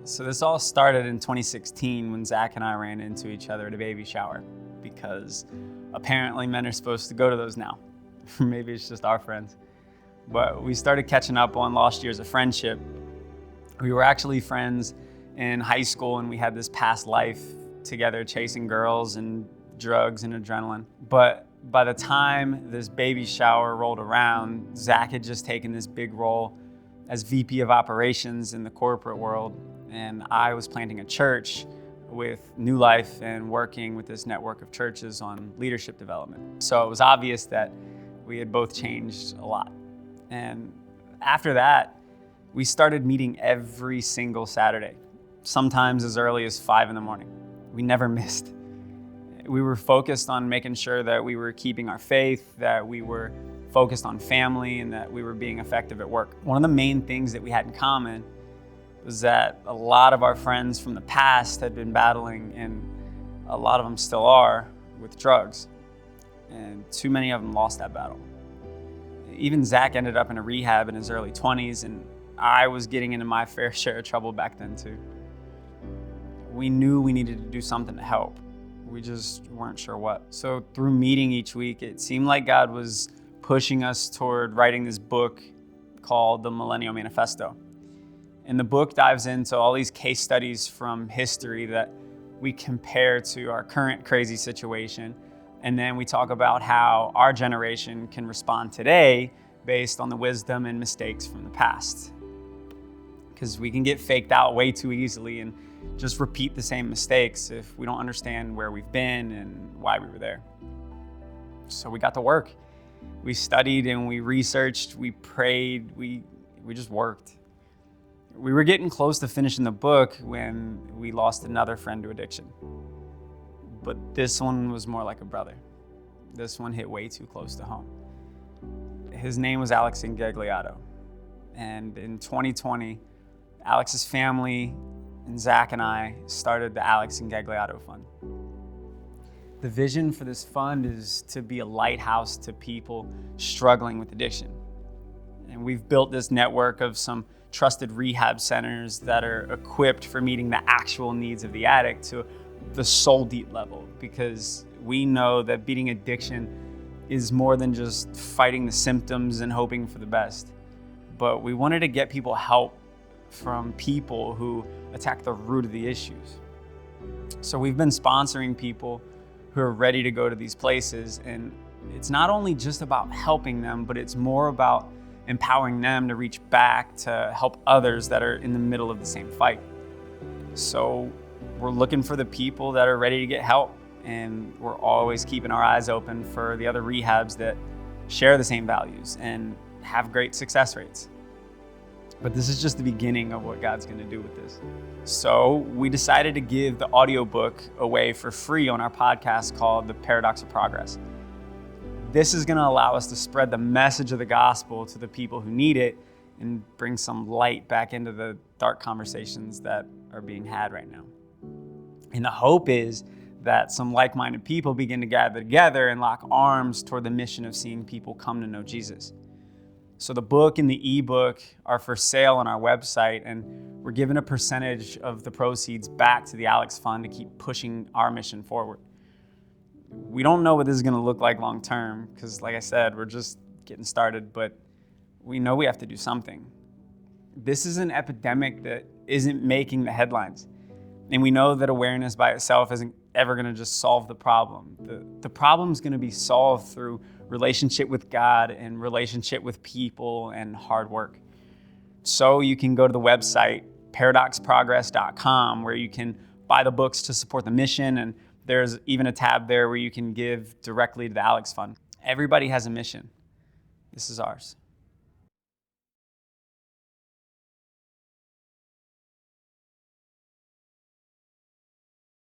So this all started in 2016 when Zach and I ran into each other at a baby shower, because apparently men are supposed to go to those now. Maybe it's just our friends. But we started catching up on lost years of friendship. We were actually friends in high school, and we had this past life together chasing girls and drugs and adrenaline. But by the time this baby shower rolled around, Zach had just taken this big role as VP of operations in the corporate world, and I was planting a church with New Life and working with this network of churches on leadership development. So it was obvious that we had both changed a lot. And after that, we started meeting every single Saturday, sometimes as early as 5 a.m. We never missed. We were focused on making sure that we were keeping our faith, that we were focused on family, and that we were being effective at work. One of the main things that we had in common was that a lot of our friends from the past had been battling, and a lot of them still are, with drugs. And too many of them lost that battle. Even Zach ended up in a rehab in his early 20s, and I was getting into my fair share of trouble back then too. We knew we needed to do something to help. We just weren't sure what. So through meeting each week, it seemed like God was pushing us toward writing this book called The Millennial Manifesto. And the book dives into all these case studies from history that we compare to our current crazy situation. And then we talk about how our generation can respond today based on the wisdom and mistakes from the past. Because we can get faked out way too easily and just repeat the same mistakes if we don't understand where we've been and why we were there. So we got to work. We studied and we researched, we prayed, we just worked. We were getting close to finishing the book when we lost another friend to addiction. But this one was more like a brother. This one hit way too close to home. His name was Alex Ingagliato. And in 2020, Alex's family and Zach and I started the Alex Ingagliato Fund. The vision for this fund is to be a lighthouse to people struggling with addiction. And we've built this network of some trusted rehab centers that are equipped for meeting the actual needs of the addict to the soul deep level, because we know that beating addiction is more than just fighting the symptoms and hoping for the best. But we wanted to get people help from people who attack the root of the issues. So we've been sponsoring people who are ready to go to these places, and it's not only just about helping them, but it's more about empowering them to reach back to help others that are in the middle of the same fight. So we're looking for the people that are ready to get help, and we're always keeping our eyes open for the other rehabs that share the same values and have great success rates. But this is just the beginning of what God's going to do with this. So we decided to give the audiobook away for free on our podcast called The Paradox of Progress. This is going to allow us to spread the message of the gospel to the people who need it and bring some light back into the dark conversations that are being had right now. And the hope is that some like-minded people begin to gather together and lock arms toward the mission of seeing people come to know Jesus. So the book and the ebook are for sale on our website, and we're giving a percentage of the proceeds back to the Alex Fund to keep pushing our mission forward. We don't know what this is going to look like long term, because like I said, we're just getting started, but we know we have to do something. This is an epidemic that isn't making the headlines. And we know that awareness by itself isn't ever going to just solve the problem. The problem is going to be solved through relationship with God and relationship with people and hard work. So you can go to the website, paradoxprogress.com, where you can buy the books to support the mission. And there's even a tab there where you can give directly to the Alex Fund. Everybody has a mission. This is ours.